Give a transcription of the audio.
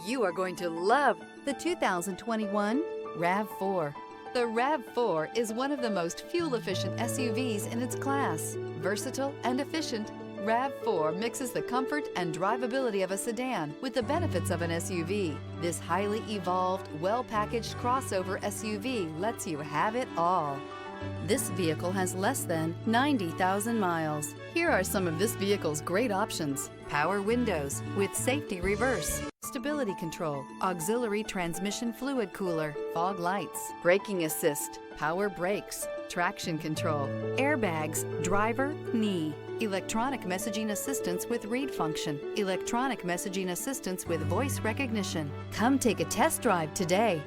You are going to love the 2021 RAV4. The RAV4 is one of the most fuel-efficient SUVs in its class. Versatile and efficient, RAV4 mixes the comfort and drivability of a sedan with the benefits of an SUV. This highly evolved, well-packaged crossover SUV lets you have it all. This vehicle has less than 90,000 miles. Here are some of this vehicle's great options: power windows with safety reverse, stability control, auxiliary transmission fluid cooler, fog lights, braking assist, power brakes, traction control, airbags, driver, knee, electronic messaging assistance with read function, electronic messaging assistance with voice recognition. Come take a test drive today.